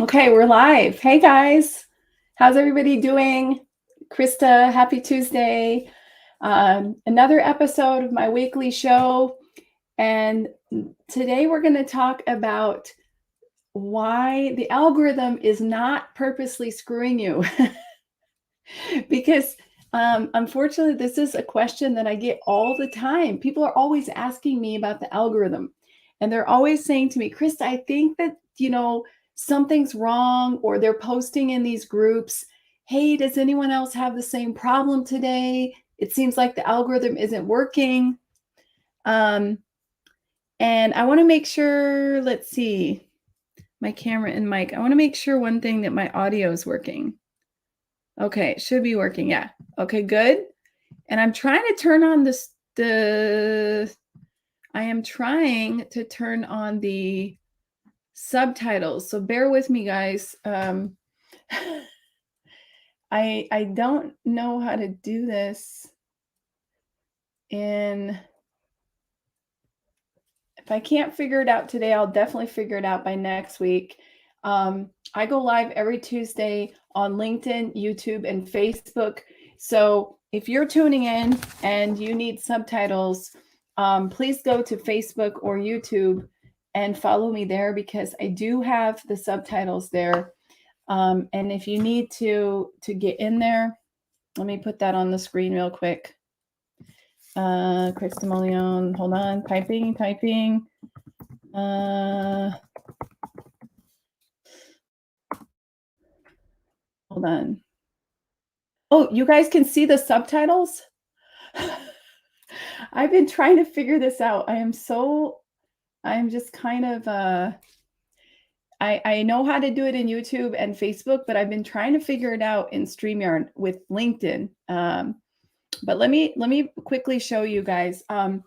Okay, we're live. Hey guys, how's everybody doing? Krista, happy Tuesday. Another episode of my weekly show. And today we're going to talk about why the algorithm is not purposely screwing you. Because unfortunately, this is a question that I get all the time. People are always asking me about the algorithm. And they're always saying to me, Krista, I think that, something's wrong, or they're posting in these groups, hey, does anyone else have the same problem today? It seems like the algorithm isn't working. And I want to make sure, let's see, my camera and mic. I want to make sure one thing, that my audio is working. Okay, it should be working. Yeah. Okay, good. And I'm trying to turn on I am trying to turn on the subtitles. So bear with me, guys. I don't know how to do this. And if I can't figure it out today, I'll definitely figure it out by next week. I go live every Tuesday on LinkedIn, YouTube, and Facebook. So if you're tuning in and you need subtitles, please go to Facebook or YouTube and follow me there, because I do have the subtitles there. And if you need to get in there, let me put that on the screen real quick. Krista Molion, hold on, typing. Hold on. Oh, you guys can see the subtitles? I've been trying to figure this out. I'm just kind of, I know how to do it in YouTube and Facebook, but I've been trying to figure it out in StreamYard with LinkedIn. But let me quickly show you guys. I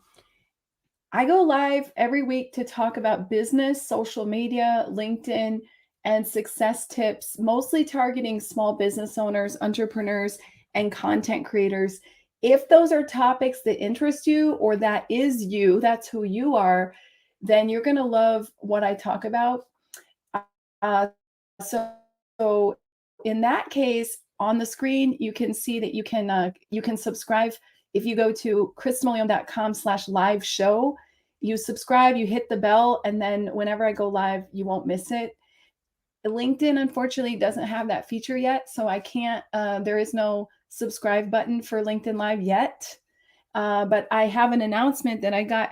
go live every week to talk about business, social media, LinkedIn, and success tips, mostly targeting small business owners, entrepreneurs, and content creators. If those are topics that interest you, or that is you, that's who you are, then you're going to love what I talk about. So in that case, on the screen, you can see that you can subscribe. If you go to kristamolion.com/live show, you subscribe, you hit the bell, and then whenever I go live, you won't miss it. LinkedIn, unfortunately, doesn't have that feature yet, so I can't, there is no subscribe button for LinkedIn Live yet. But I have an announcement that I got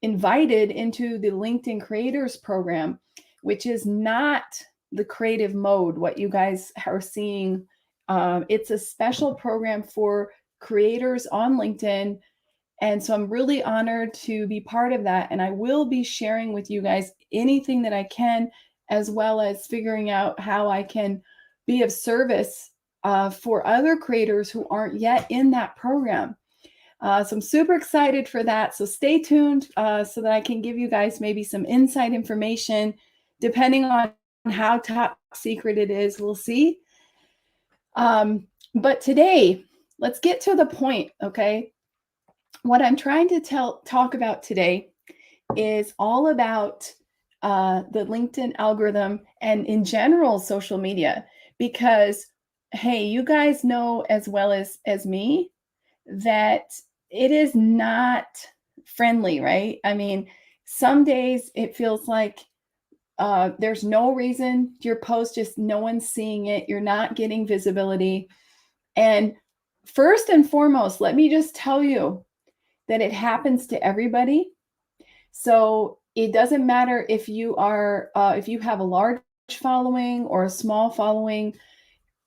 invited into the LinkedIn Creators Program, which is not the creative mode, what you guys are seeing. It's a special program for creators on LinkedIn. And so I'm really honored to be part of that. And I will be sharing with you guys anything that I can, as well as figuring out how I can be of service for other creators who aren't yet in that program. So I'm super excited for that. So stay tuned so that I can give you guys maybe some inside information, depending on how top secret it is. We'll see. But today, let's get to the point, okay? What I'm trying to talk about today is all about the LinkedIn algorithm, and in general, social media, because, hey, you guys know as well as me that it is not friendly, right? I mean, some days it feels like there's no reason your post, just no one's seeing it. You're not getting visibility. And first and foremost, let me just tell you that it happens to everybody. So it doesn't matter if you have a large following or a small following.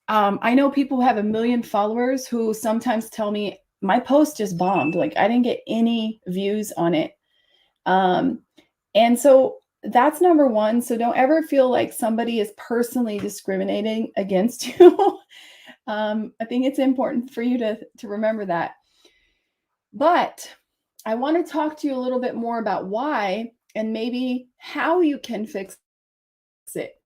I know people who have 1 million followers who sometimes tell me, my post just bombed. Like, I didn't get any views on it. And so that's number one. So don't ever feel like somebody is personally discriminating against you. I think it's important for you to remember that. But I want to talk to you a little bit more about why, and maybe how you can fix it.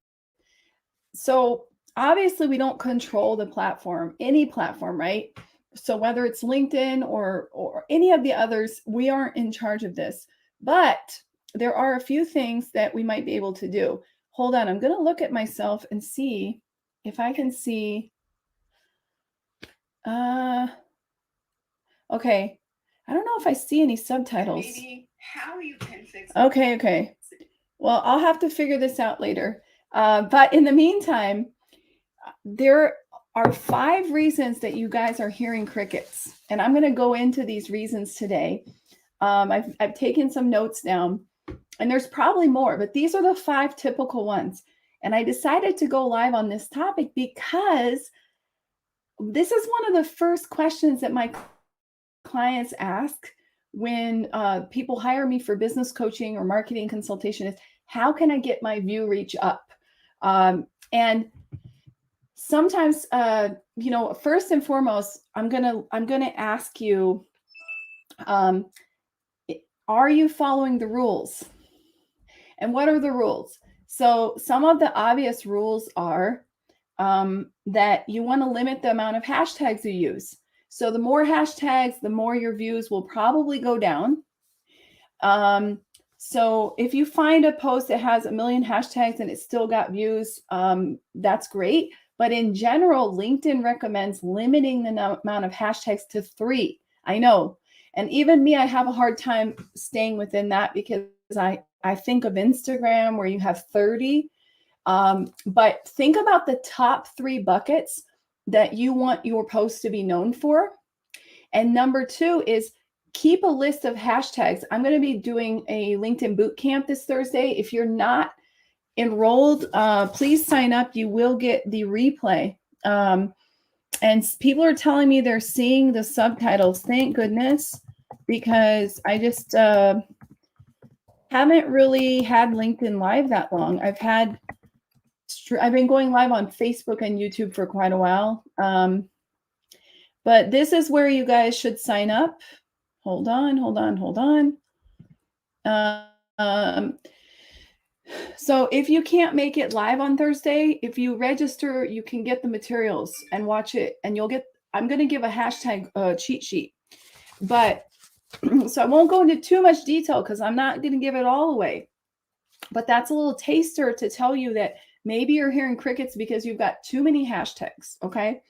So obviously we don't control the platform, any platform, right? So whether it's LinkedIn or any of the others, we aren't in charge of this. But there are a few things that we might be able to do. hold on. I'm going to look at myself and see if I can see. Okay. I don't know if I see any subtitles. Maybe how you can fix it. Okay. Well, I'll have to figure this out later. But in the meantime, there are 5 reasons that you guys are hearing crickets. And I'm going to go into these reasons today. I've taken some notes down, and there's probably more, but these are the 5 typical ones. And I decided to go live on this topic because this is one of the first questions that my clients ask when people hire me for business coaching or marketing consultation is, how can I get my view reach up? And sometimes, first and foremost, I'm gonna ask you, are you following the rules? And what are the rules? So some of the obvious rules are that you want to limit the amount of hashtags you use. So the more hashtags, the more your views will probably go down. So if you find a post that has 1 million hashtags and it's still got views, that's great. But in general, LinkedIn recommends limiting the amount of hashtags to 3. I know. And even me, I have a hard time staying within that because I think of Instagram where you have 30. But think about the top 3 buckets that you want your post to be known for. And number 2 is keep a list of hashtags. I'm going to be doing a LinkedIn boot camp this Thursday. If you're not enrolled, please sign up. You will get the replay. And people are telling me they're seeing the subtitles. Thank goodness, because I just haven't really had LinkedIn Live that long. I've been going live on Facebook and YouTube for quite a while. But this is where you guys should sign up. Hold on. So if you can't make it live on Thursday, if you register, you can get the materials and watch it, and I'm going to give a hashtag cheat sheet. But so I won't go into too much detail because I'm not going to give it all away. But that's a little taster to tell you that maybe you're hearing crickets because you've got too many hashtags, okay?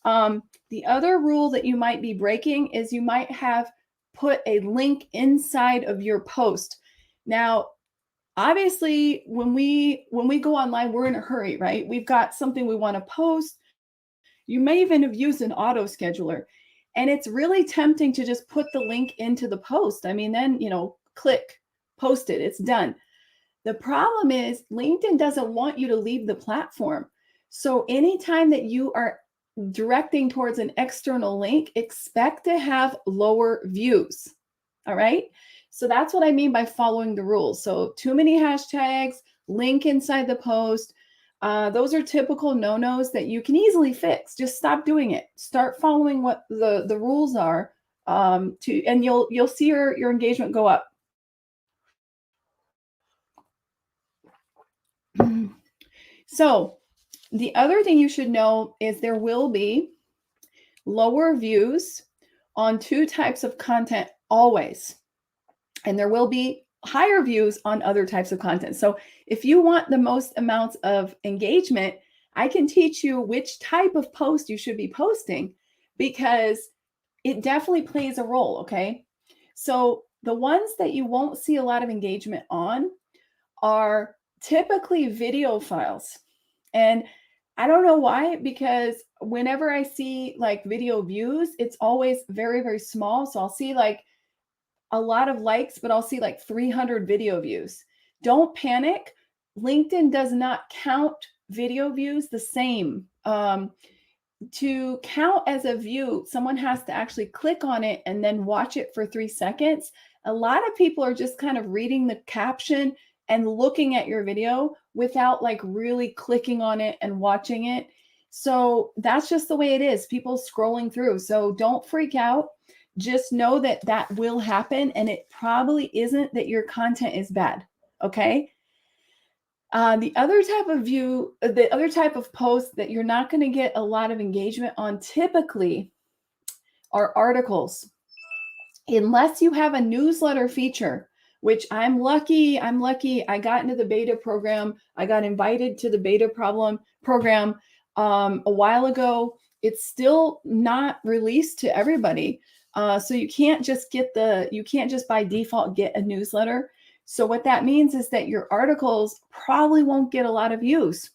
The other rule that you might be breaking is you might have put a link inside of your post. Now, obviously, when we go online, we're in a hurry, right? We've got something we want to post. You may even have used an auto scheduler, and it's really tempting to just put the link into the post. I mean, then, click, post it, it's done. The problem is LinkedIn doesn't want you to leave the platform. So anytime that you are directing towards an external link, expect to have lower views. All right. So that's what I mean by following the rules. So too many hashtags, link inside the post. Those are typical no-nos that you can easily fix. Just stop doing it. Start following what the rules are, and you'll see your engagement go up. So the other thing you should know is there will be lower views on 2 types of content always. And there will be higher views on other types of content. So if you want the most amounts of engagement, I can teach you which type of post you should be posting, because it definitely plays a role, okay? So the ones that you won't see a lot of engagement on are typically video files. And I don't know why, because whenever I see like video views, it's always very, very small. So I'll see like a lot of likes, but I'll see like 300 video views. Don't panic. LinkedIn does not count video views the same. To count as a view, someone has to actually click on it and then watch it for 3 seconds. A lot of people are just kind of reading the caption and looking at your video without like really clicking on it and watching it. So that's just the way it is. People scrolling through. So don't freak out. Just know that that will happen, and it probably isn't that your content is bad. Okay. The other type of post that you're not going to get a lot of engagement on typically are articles. Unless you have a newsletter feature, which I'm lucky. I got into the beta program. I got invited to the beta program a while ago. It's still not released to everybody. So you can't just by default get a newsletter. So what that means is that your articles probably won't get a lot of views.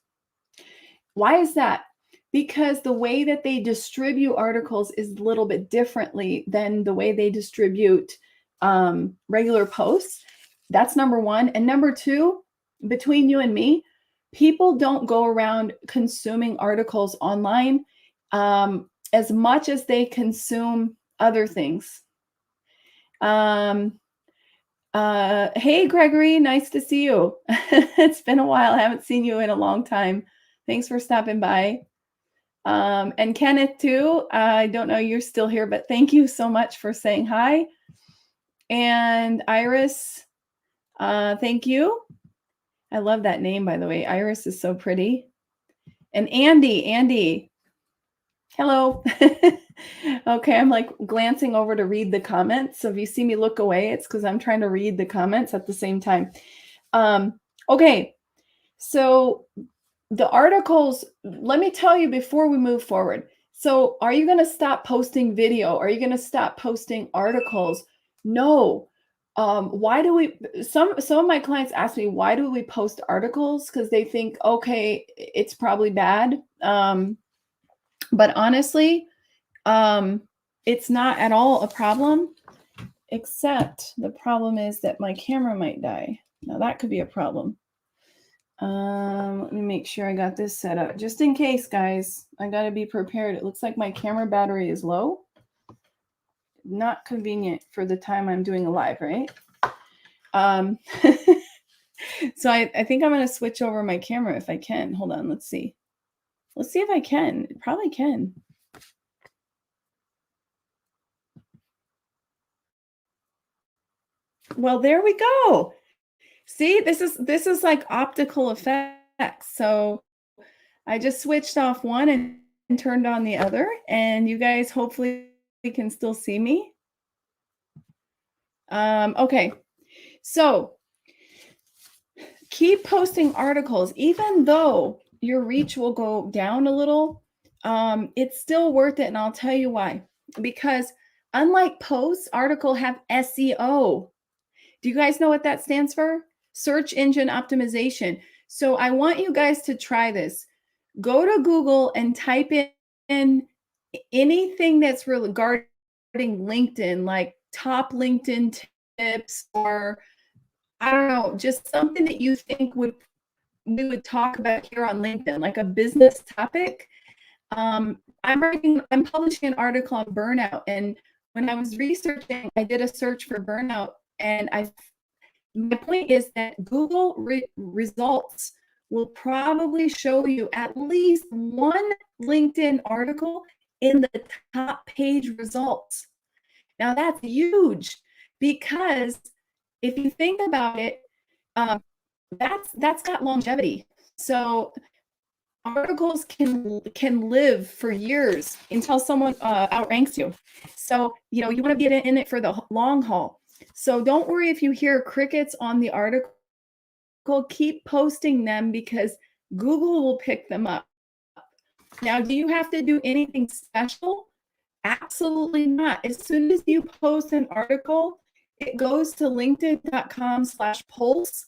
Why is that? Because the way that they distribute articles is a little bit differently than the way they distribute regular posts. That's number one. And number two, between you and me, people don't go around consuming articles online as much as they consume other things. Hey, Gregory, nice to see you. It's been a while. I haven't seen you in a long time. Thanks for stopping by. And Kenneth too. I don't know you're still here, but thank you so much for saying hi. And Iris, thank you. I love that name, by the way. Iris is so pretty. And Andy, hello. Okay, I'm like glancing over to read the comments. So if you see me look away, it's because I'm trying to read the comments at the same time. Okay, so the articles, let me tell you before we move forward. So are you going to stop posting video? Are you going to stop posting articles? No. Why do we, some of my clients ask me, why do we post articles? Because they think, okay, it's probably bad. But honestly, it's not at all a problem, except the problem is that my camera might die. Now that could be a problem. Let me make sure I got this set up just in case, guys. I got to be prepared. It looks like my camera battery is low. Not convenient for the time I'm doing a live, right? So I think I'm going to switch over my camera if I can. Hold on. Let's see. Let's see if I can. It probably can. Well, there we go. See, this is like optical effects. So I just switched off one and turned on the other, and you guys hopefully can still see me. Okay, so keep posting articles, even though your reach will go down a little. It's still worth it, and I'll tell you why. Because unlike posts, articles have SEO. Do you guys know what that stands for? Search engine optimization. So I want you guys to try this. Go to Google and type in anything that's regarding LinkedIn, like top LinkedIn tips, or I don't know, just something that you think we would talk about here on LinkedIn, like a business topic. I'm publishing an article on burnout, and when I was researching, I did a search for burnout, and my point is that Google results will probably show you at least one LinkedIn article in the top page results. Now that's huge, because if you think about it, that's got longevity. So articles can live for years until someone outranks you. So you want to be in it for the long haul. So don't worry if you hear crickets on the article. Keep posting them because Google will pick them up. Now, do you have to do anything special? Absolutely not. As soon as you post an article, it goes to linkedin.com/pulse/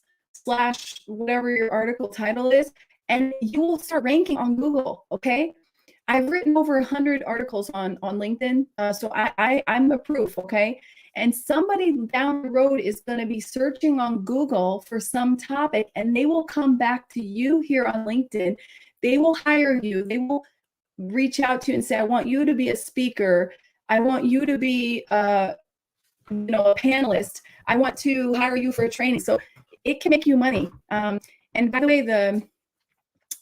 whatever your article title is, and you will start ranking on Google, okay? I've written over 100 articles on LinkedIn, so I'm the proof, okay? And somebody down the road is going to be searching on Google for some topic, and they will come back to you here on LinkedIn. They will hire you. They will reach out to you and say, I want you to be a speaker. I want you to be a panelist. I want to hire you for a training. So it can make you money. And by the way,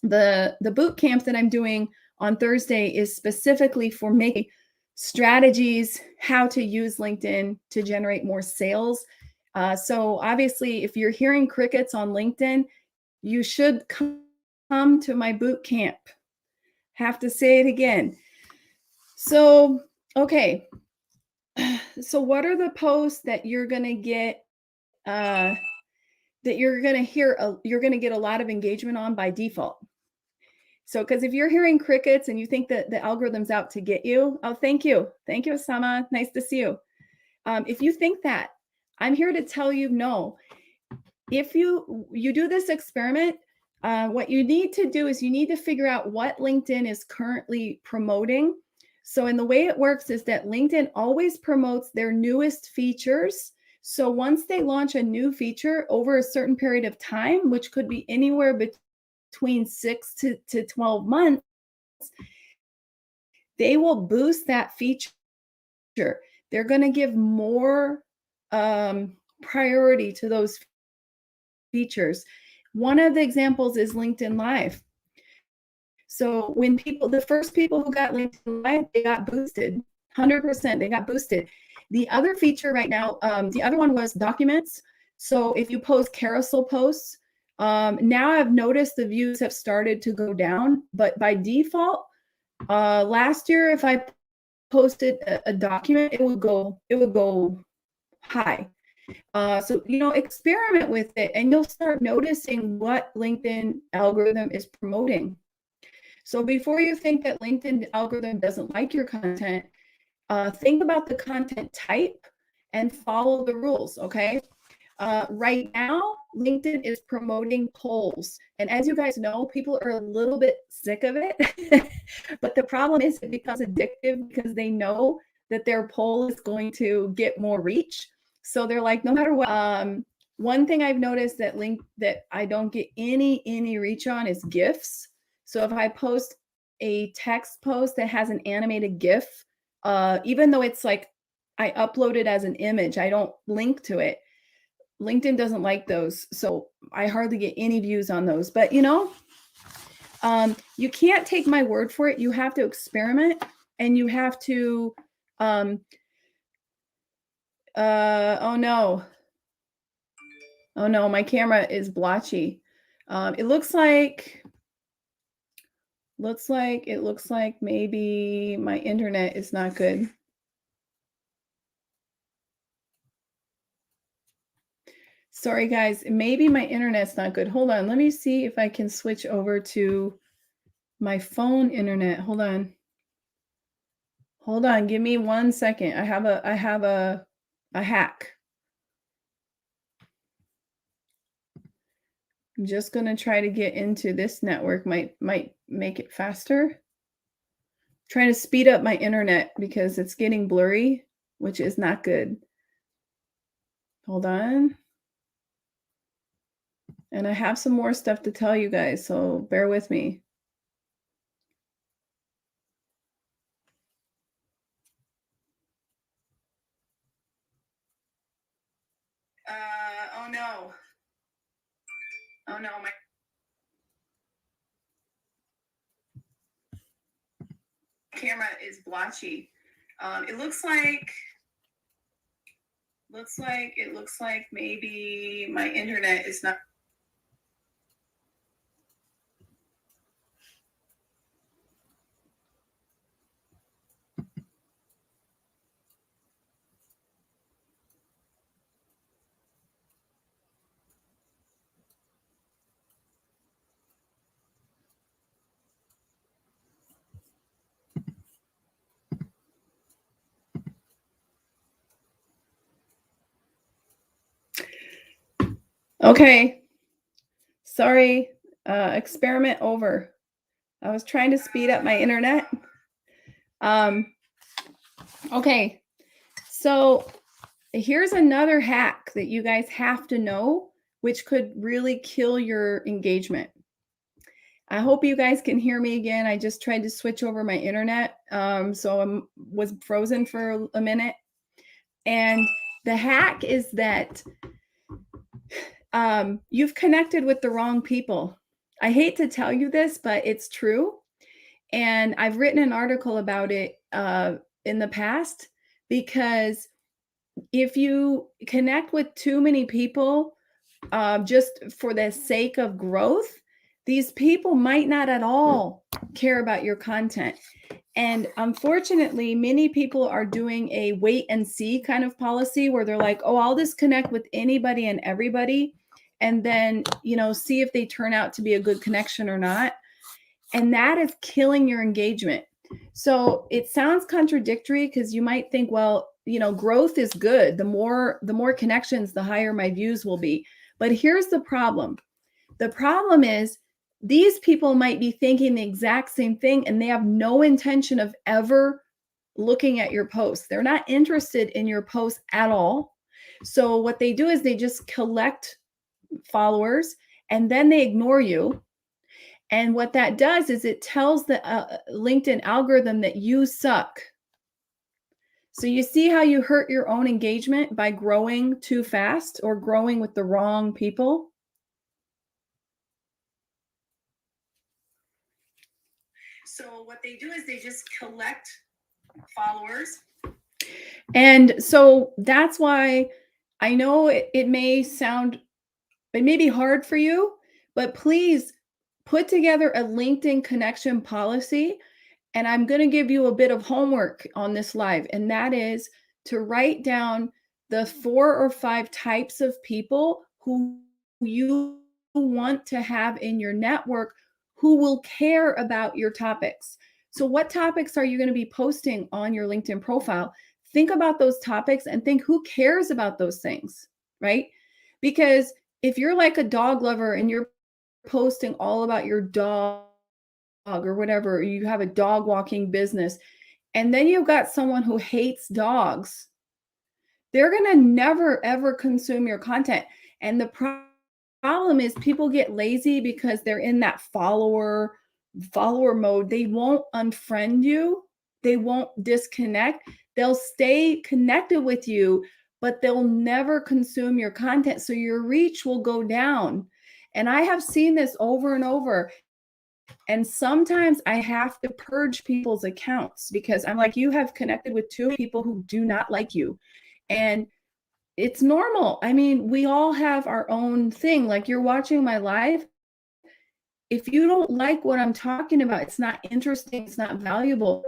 the boot camp that I'm doing on Thursday is specifically for making strategies, how to use LinkedIn to generate more sales. So obviously, if you're hearing crickets on LinkedIn, you should come to my boot camp. Have to say it again. So, okay. So what are the posts that you're going to get that you're going to get a lot of engagement on by default. So, because if you're hearing crickets and you think that the algorithm's out to get you, oh, thank you. Thank you, Osama. Nice to see you. If you think that, I'm here to tell you no. If you do this experiment, what you need to do is you need to figure out what LinkedIn is currently promoting. So, and the way it works is that LinkedIn always promotes their newest features. So once they launch a new feature over a certain period of time, which could be anywhere between 6 to 12 months, they will boost that feature. They're going to give more priority to those features. One of the examples is LinkedIn Live. So when the first people who got LinkedIn Live, they got boosted, 100%, they got boosted. The other feature right now, the other one was documents. So if you post carousel posts, now I've noticed the views have started to go down, but by default, last year, if I posted a document, it would go high. So, experiment with it and you'll start noticing what LinkedIn algorithm is promoting. So before you think that LinkedIn algorithm doesn't like your content, think about the content type and follow the rules, okay? Right now, LinkedIn is promoting polls. And as you guys know, people are a little bit sick of it. But the problem is it becomes addictive because they know that their poll is going to get more reach. So they're like, no matter what. One thing I've noticed that I don't get any reach on is GIFs. So if I post a text post that has an animated GIF, even though it's like I upload it as an image, I don't link to it. LinkedIn doesn't like those. So I hardly get any views on those. But you can't take my word for it. You have to experiment and you have to, oh no, my camera is blotchy. It looks like maybe my internet is not good. Sorry, guys. Maybe my internet's not good. Hold on. Let me see if I can switch over to my phone internet. Hold on. Give me 1 second. I have a hack. I'm just going to try to get into this network. Might make it faster. Trying to speed up my internet because it's getting blurry, which is not good. Hold on. And I have some more stuff to tell you guys, so bear with me. Oh no, my camera is blotchy. It looks like maybe my internet is not. Okay. Sorry. Experiment over. I was trying to speed up my internet. Okay. So here's another hack that you guys have to know, which could really kill your engagement. I hope you guys can hear me again. I just tried to switch over my internet. So I was frozen for a minute. And the hack is that you've connected with the wrong people. I hate to tell you this, but it's true. And I've written an article about it in the past, because if you connect with too many people just for the sake of growth, these people might not at all care about your content. And unfortunately, many people are doing a wait and see kind of policy where they're like, oh, I'll just connect with anybody and everybody, and then, see if they turn out to be a good connection or not. And that is killing your engagement. So it sounds contradictory because you might think, well, growth is good. The more connections, the higher my views will be. But here's the problem. The problem is these people might be thinking the exact same thing, and they have no intention of ever looking at your posts. They're not interested in your posts at all. So what they do is they just collect followers and then they ignore you. And what that does is it tells the LinkedIn algorithm that you suck. So you see how you hurt your own engagement by growing too fast or growing with the wrong people? So what they do is they just collect followers. And so that's why I know it may be hard for you, but please put together a LinkedIn connection policy. And I'm going to give you a bit of homework on this live, and that is to write down the 4 or 5 types of people who you want to have in your network who will care about your topics. So what topics are you going to be posting on your LinkedIn profile? Think about those topics and think who cares about those things, right? Because if you're like a dog lover and you're posting all about your dog or whatever, you have a dog walking business, and then you've got someone who hates dogs, they're going to never, ever consume your content. And the problem is people get lazy because they're in that follower mode. They won't unfriend you. They won't disconnect. They'll stay connected with you, but they'll never consume your content. So your reach will go down. And I have seen this over and over. And sometimes I have to purge people's accounts because I'm like, you have connected with 2 people who do not like you. And it's normal. I mean, we all have our own thing. Like you're watching my live. If you don't like what I'm talking about, it's not interesting, it's not valuable,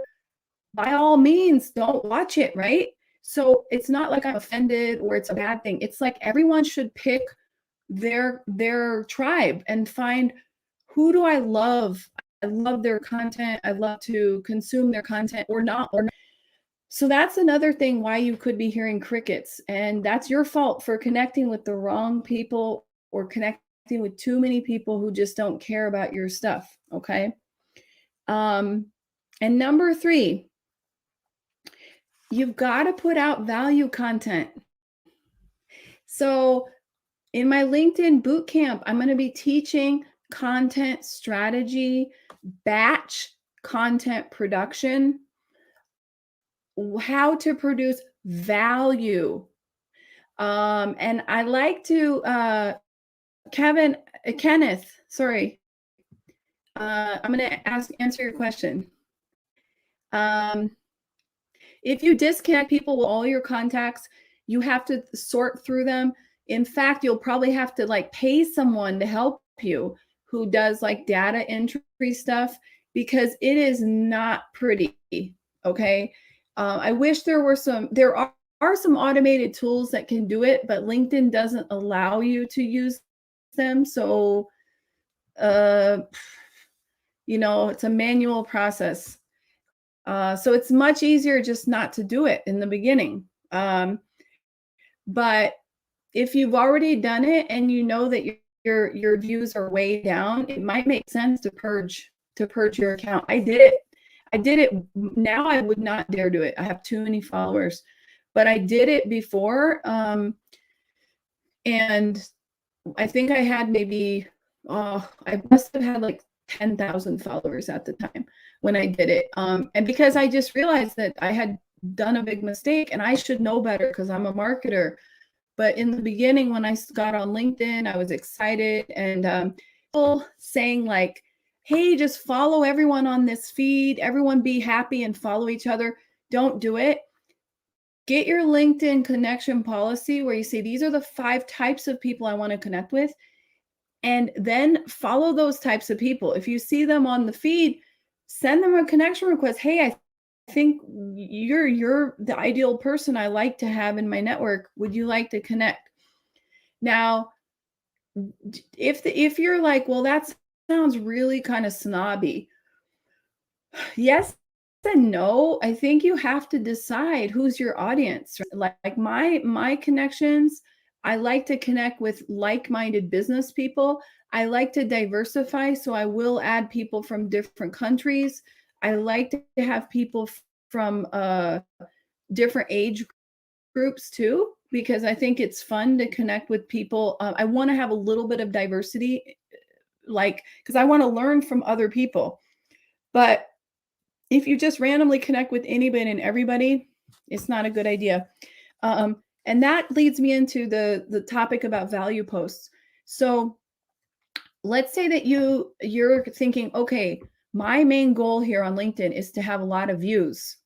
by all means, don't watch it, right? So it's not like I'm offended or it's a bad thing. It's like everyone should pick their tribe and find, who do I love? I love their content. I love to consume their content or not. So that's another thing why you could be hearing crickets, and that's your fault for connecting with the wrong people or connecting with too many people who just don't care about your stuff. Okay. And number 3, you've got to put out value content. So in my LinkedIn bootcamp, I'm going to be teaching content strategy, batch content production, how to produce value. And I like to, Kenneth, sorry. I'm going to answer your question. If you disconnect people with all your contacts, you have to sort through them. In fact, you'll probably have to like pay someone to help you who does like data entry stuff, because it is not pretty. Okay. I wish there are some automated tools that can do it, but LinkedIn doesn't allow you to use them. So, it's a manual process. So it's much easier just not to do it in the beginning. But if you've already done it and you know that your views are way down, it might make sense to purge your account. I did it. Now I would not dare do it. I have too many followers, but I did it before. And I think I had maybe, I must have had like 10,000 followers at the time when I did it. And because I just realized that I had done a big mistake and I should know better because I'm a marketer. But in the beginning, when I got on LinkedIn, I was excited, and people saying like, hey, just follow everyone on this feed, everyone be happy and follow each other. Don't do it. Get your LinkedIn connection policy where you say, these are the 5 types of people I want to connect with. And then follow those types of people. If you see them on the feed, send them a connection request. Hey, I think you're the ideal person I like to have in my network. Would you like to connect? Now, if you're like, well, that sounds really kind of snobby. Yes and no. I think you have to decide who's your audience. Like my connections, I like to connect with like-minded business people. I like to diversify, so I will add people from different countries. I like to have people from different age groups too, because I think it's fun to connect with people. I want to have a little bit of diversity, like, because I want to learn from other people. But if you just randomly connect with anybody and everybody, it's not a good idea. And that leads me into the topic about value posts. So let's say that you're thinking, okay, my main goal here on LinkedIn is to have a lot of views.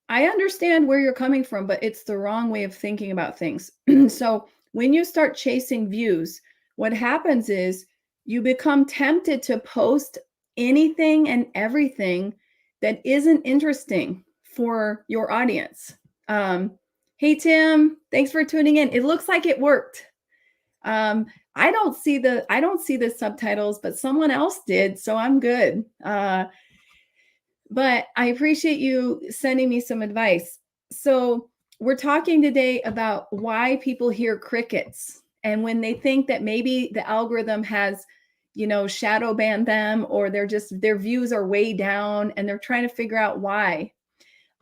I understand where you're coming from, but it's the wrong way of thinking about things. So when you start chasing views, what happens is you become tempted to post anything and everything that isn't interesting for your audience. Hey, Tim, thanks for tuning in. It looks like it worked. I don't see the subtitles, but someone else did, so I'm good. But I appreciate you sending me some advice. So we're talking today about why people hear crickets, and when they think that maybe the algorithm has, shadow banned them, or their views are way down, and they're trying to figure out why.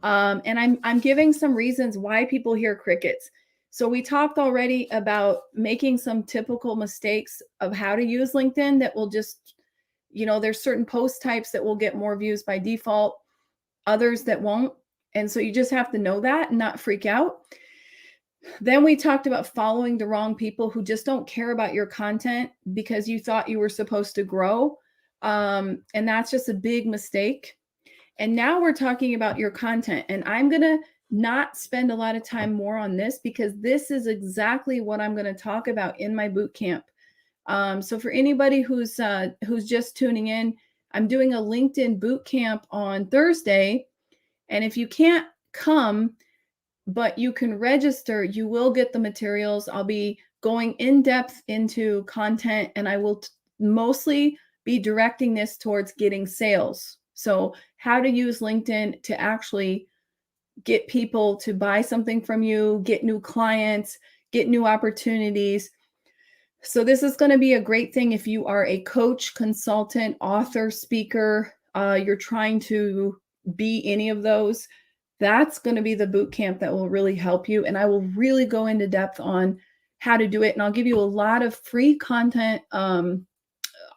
And I'm giving some reasons why people hear crickets. So we talked already about making some typical mistakes of how to use LinkedIn that will just, there's certain post types that will get more views by default, others that won't. And so you just have to know that and not freak out. Then we talked about following the wrong people who just don't care about your content because you thought you were supposed to grow. And that's just a big mistake. And now we're talking about your content. And I'm going to not spend a lot of time more on this because this is exactly what I'm going to talk about in my boot camp. So for anybody who's just tuning in, I'm doing a LinkedIn boot camp on Thursday. And if you can't come, but you can register, you will get the materials. I'll be going in depth into content, and I will mostly be directing this towards getting sales. So how to use LinkedIn to actually get people to buy something from you, get new clients, get new opportunities. So this is going to be a great thing if you are a coach, consultant, author, speaker, you're trying to be any of those. That's going to be the boot camp that will really help you. And I will really go into depth on how to do it. And I'll give you a lot of free content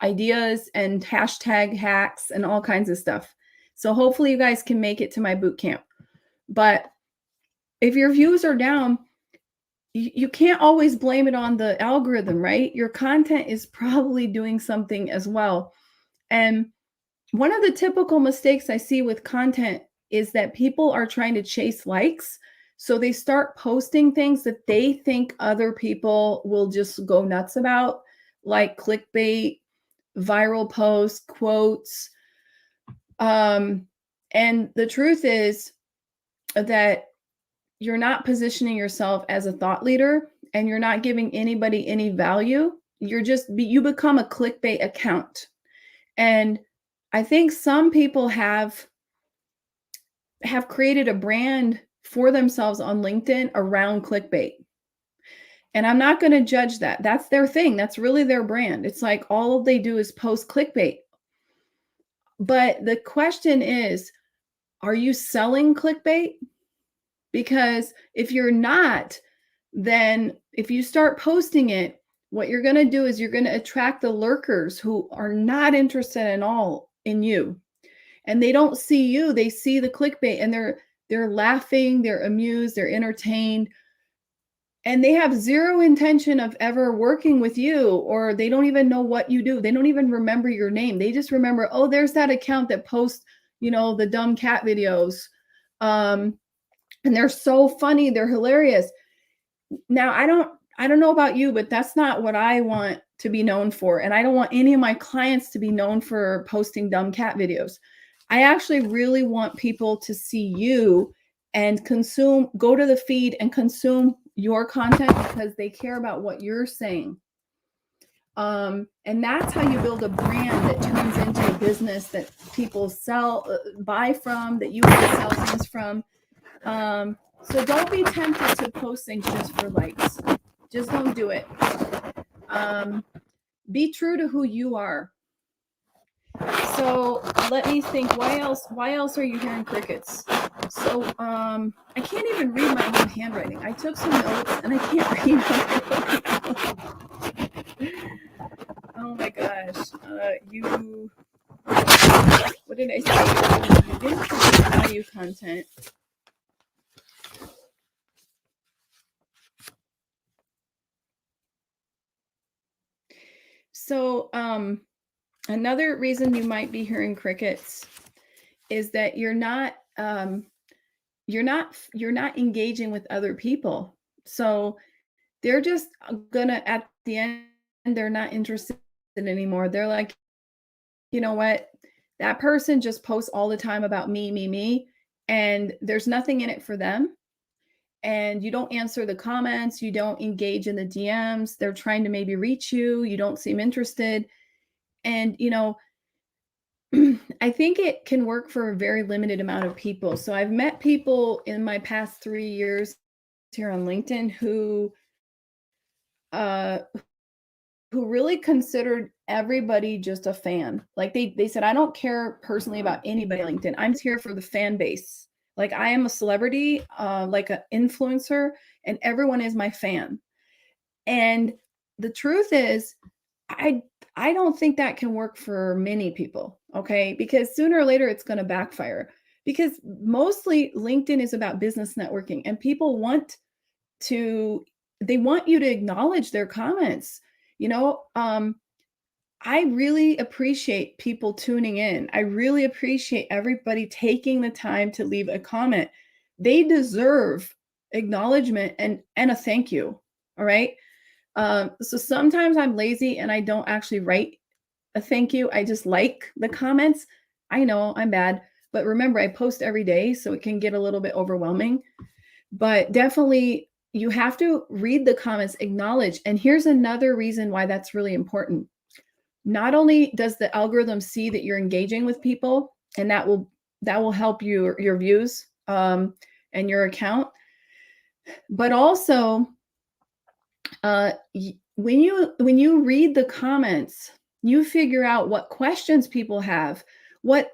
ideas and hashtag hacks and all kinds of stuff. So hopefully you guys can make it to my boot camp. But if your views are down, you can't always blame it on the algorithm, right? Your content is probably doing something as well. And one of the typical mistakes I see with content is that people are trying to chase likes. So they start posting things that they think other people will just go nuts about, like clickbait, viral posts, quotes. And the truth is that you're not positioning yourself as a thought leader, and you're not giving anybody any value. You become a clickbait account. And I think some people have created a brand for themselves on LinkedIn around clickbait. And I'm not going to judge that. That's their thing. That's really their brand. It's like all they do is post clickbait. But the question is, are you selling clickbait? Because if you're not, then if you start posting it, what you're going to do is you're going to attract the lurkers who are not interested at all in you. And they don't see you, they see the clickbait, and they're laughing, they're amused, they're entertained. And they have zero intention of ever working with you, or they don't even know what you do. They don't even remember your name. They just remember, oh, there's that account that posts, the dumb cat videos. And they're so funny, they're hilarious. Now, I don't know about you, but that's not what I want to be known for. And I don't want any of my clients to be known for posting dumb cat videos. I actually really want people to see you and go to the feed and consume your content because they care about what you're saying. And that's how you build a brand that turns into a business that people buy from, that you can sell things from. So don't be tempted to post things just for likes. Just don't do it. Be true to who you are. So let me think. Why else are you hearing crickets? So I can't even read my own handwriting. I took some notes and I can't read. Oh my gosh. What did I say? You didn't produce value content. So another reason you might be hearing crickets is that you're not engaging with other people. So they're just gonna, at the end, they're not interested anymore. They're like, you know what? That person just posts all the time about me, and there's nothing in it for them. And you don't answer the comments, you don't engage in the DMs. They're trying to maybe reach you, you don't seem interested. And, I think it can work for a very limited amount of people. So I've met people in my past 3 years here on LinkedIn who really considered everybody just a fan. Like they said, I don't care personally about anybody on LinkedIn. I'm just here for the fan base. Like I am a celebrity, like an influencer, and everyone is my fan. And the truth is, I don't think that can work for many people, okay? Because sooner or later it's going to backfire. Because mostly LinkedIn is about business networking, and people want you to acknowledge their comments. I really appreciate people tuning in. I really appreciate everybody taking the time to leave a comment. They deserve acknowledgement and a thank you. All right. So sometimes I'm lazy and I don't actually write a thank you. I just like the comments. I know I'm bad, but remember, I post every day, so it can get a little bit overwhelming. But definitely, you have to read the comments, acknowledge. And here's another reason why that's really important. Not only does the algorithm see that you're engaging with people, and that will help your views and your account, but also when you read the comments, you figure out what questions people have, what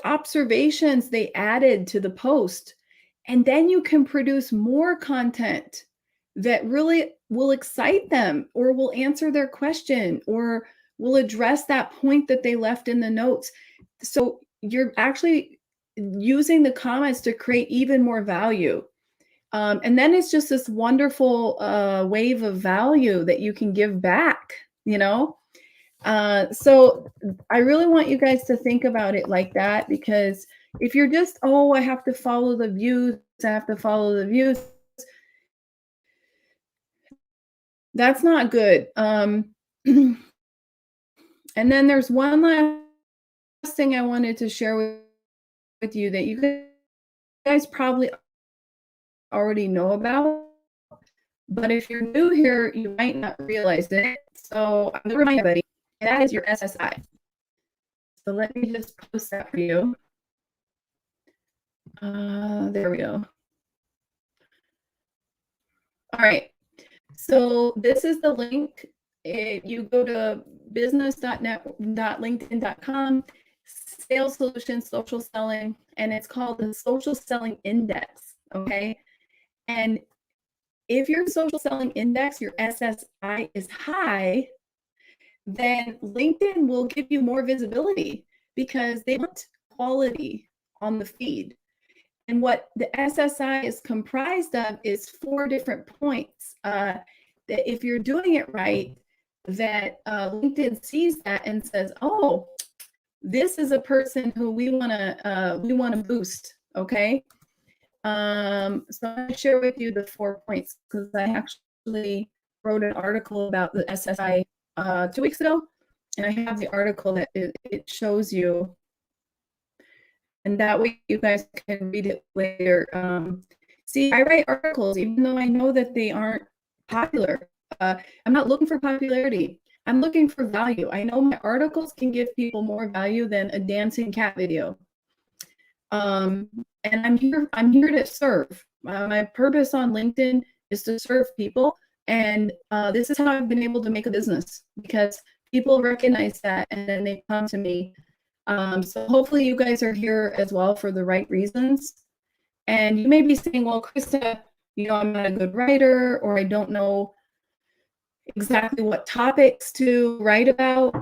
observations they added to the post, and then you can produce more content that really will excite them, or will answer their question, or will address that point that they left in the notes. So you're actually using the comments to create even more value. And then it's just this wonderful wave of value that you can give back, So I really want you guys to think about it like that, because if you're just, I have to follow the views, that's not good. And then there's one last thing I wanted to share with you that you guys probably already know about, but if you're new here, you might not realize it. So I'm going to remind everybody, and that is your SSI. So let me just post that for you. There we go. All right. So this is the link. You go to business.linkedin.com, sales solutions, social selling, and it's called the social selling index. Okay. And if your social selling index, your SSI, is high, then LinkedIn will give you more visibility because they want quality on the feed. And what the SSI is comprised of is 4 different points. That if you're doing it right, that LinkedIn sees that and says, "Oh, this is a person who we want to boost." Okay. So I'm going to share with you the 4 points because I actually wrote an article about the SSI 2 weeks ago, and I have the article that it shows you, and that way you guys can read it later. See, I write articles even though I know that they aren't popular. I'm not looking for popularity. I'm looking for value. I know my articles can give people more value than a dancing cat video. And I'm here to serve. My purpose on LinkedIn is to serve people. And this is how I've been able to make a business, because people recognize that and then they come to me. So hopefully you guys are here as well for the right reasons. And you may be saying, well, Krista, I'm not a good writer, or I don't know exactly what topics to write about.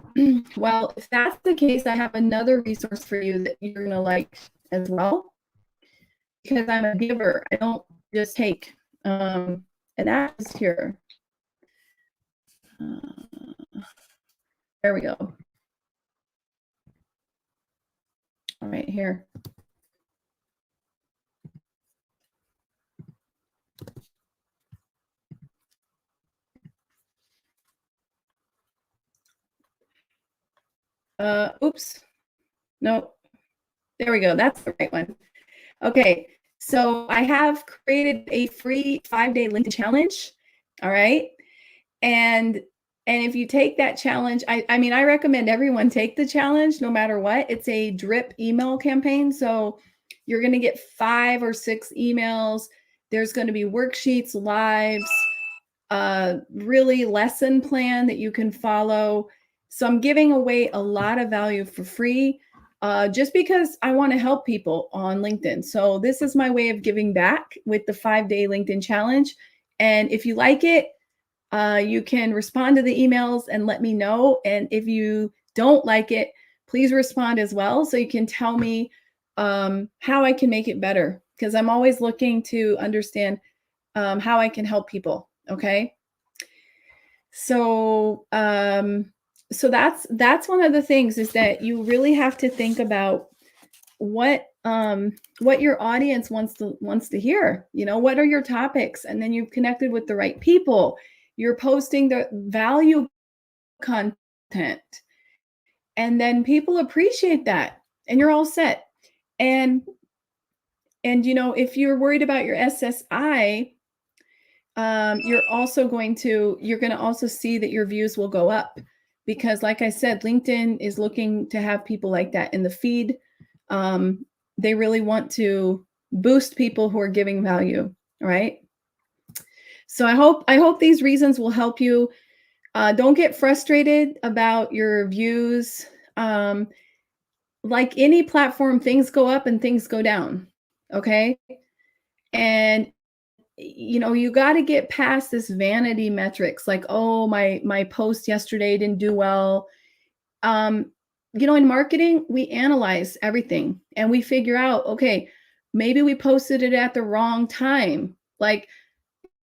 Well, if that's the case, I have another resource for you that you're going to like as well, because I'm a giver. I don't just take. And that's here. There we go. All right, here. Oops. No. There we go. That's the right one. Okay. So I have created a free 5-day LinkedIn challenge. All right. And if you take that challenge, I mean, I recommend everyone take the challenge no matter what. It's a drip email campaign. So you're going to get 5 or 6 emails. There's going to be worksheets, lives, really lesson plan that you can follow. So I'm giving away a lot of value for free, just because I want to help people on LinkedIn. So this is my way of giving back with the 5-day LinkedIn challenge. And if you like it, you can respond to the emails and let me know. And if you don't like it, please respond as well, so you can tell me how I can make it better, because I'm always looking to understand how I can help people. Okay. So so that's one of the things, is that you really have to think about what your audience wants to hear. What are your topics? And then you've connected with the right people. You're posting the value content, and then people appreciate that, and you're all set. And if you're worried about your SSI, you're going to also see that your views will go up, because like I said, LinkedIn is looking to have people like that in the feed. They really want to boost people who are giving value. Right. So I hope these reasons will help you. Don't get frustrated about your views. Like any platform, things go up and things go down. Okay. And you got to get past this vanity metrics, like, oh, my post yesterday didn't do well. In marketing, we analyze everything and we figure out, okay, maybe we posted it at the wrong time. Like,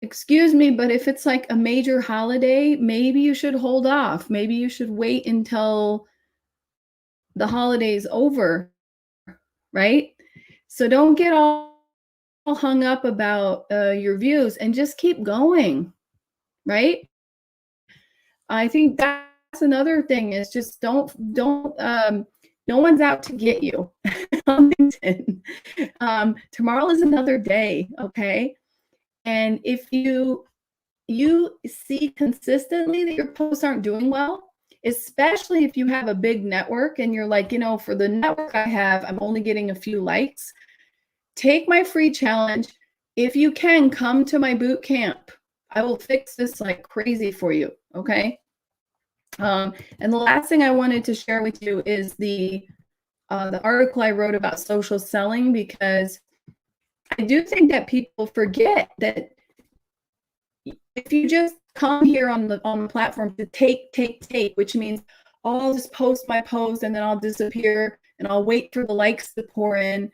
excuse me, but if it's like a major holiday, maybe you should hold off. Maybe you should wait until the holiday's over, right? So don't get all hung up about your views, and just keep going, right? I think that's another thing, is just don't no one's out to get you. Tomorrow is another day, okay? And if you see consistently that your posts aren't doing well, especially if you have a big network and you're like, for the network I have, I'm only getting a few likes, take my free challenge. If you can, come to my boot camp. I will fix this like crazy for you, okay? And the last thing I wanted to share with you is the article I wrote about social selling, because I do think that people forget that if you just come here on the platform to take, which means I'll just post my post and then I'll disappear and I'll wait for the likes to pour in,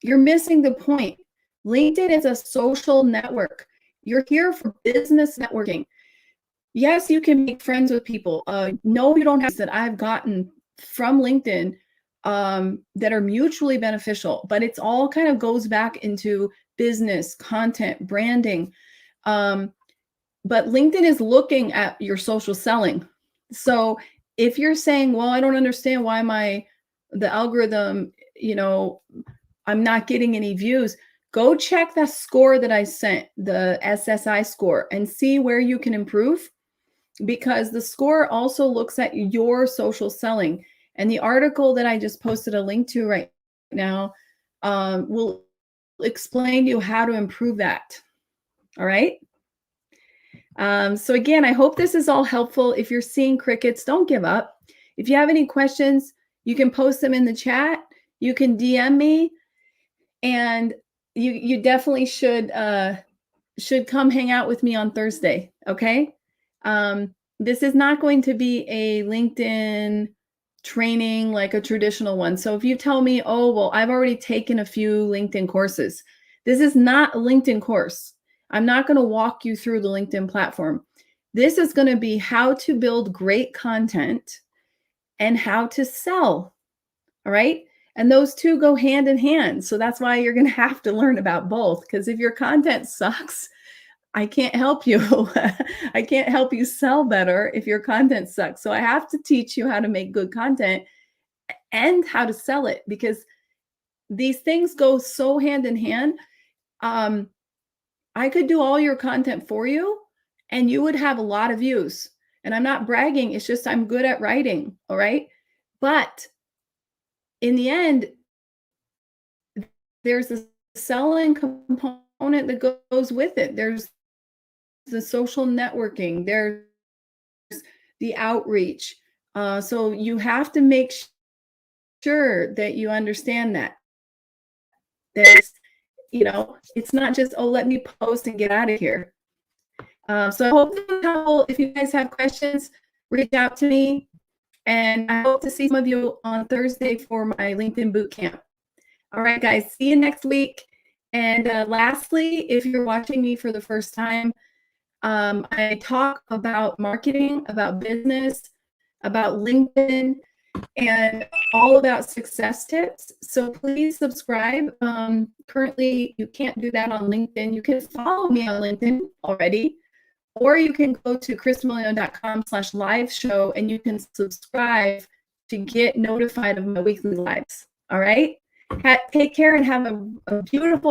you're missing the point. LinkedIn is a social network. You're here for business networking. Yes, you can make friends with people. No, you don't have that I've gotten from LinkedIn that are mutually beneficial, but it's all kind of goes back into business, content, branding. but LinkedIn is looking at your social selling. So if you're saying, well, I don't understand why the algorithm, I'm not getting any views, go check that score that I sent, the SSI score, and see where you can improve, because the score also looks at your social selling. And the article that I just posted a link to right now will explain to you how to improve that. All right. So again, I hope this is all helpful. If you're seeing crickets, don't give up. If you have any questions, you can post them in the chat. You can DM me, and you definitely should come hang out with me on Thursday. Okay. This is not going to be a LinkedIn training like a traditional one. So if you tell me, oh, well, I've already taken a few LinkedIn courses, this is not a LinkedIn course. I'm not going to walk you through the LinkedIn platform. This is going to be how to build great content and how to sell. All right. And those two go hand in hand. So that's why you're going to have to learn about both, because if your content sucks, I can't help you. I can't help you sell better if your content sucks. So I have to teach you how to make good content and how to sell it, because these things go so hand in hand. I could do all your content for you and you would have a lot of views. And I'm not bragging. It's just I'm good at writing. All right. But in the end, there's a selling component that goes with it. There's the social networking. There's the outreach. So you have to make sure that you understand that. It's not just, oh, let me post and get out of here. So I hope if you guys have questions, reach out to me. And I hope to see some of you on Thursday for my LinkedIn bootcamp. All right, guys, see you next week. And lastly, if you're watching me for the first time, I talk about marketing, about business, about LinkedIn, and all about success tips. So please subscribe. Currently, you can't do that on LinkedIn. You can follow me on LinkedIn already, or you can go to chrismillio.com/live show and you can subscribe to get notified of my weekly lives. All right. Take care and have a beautiful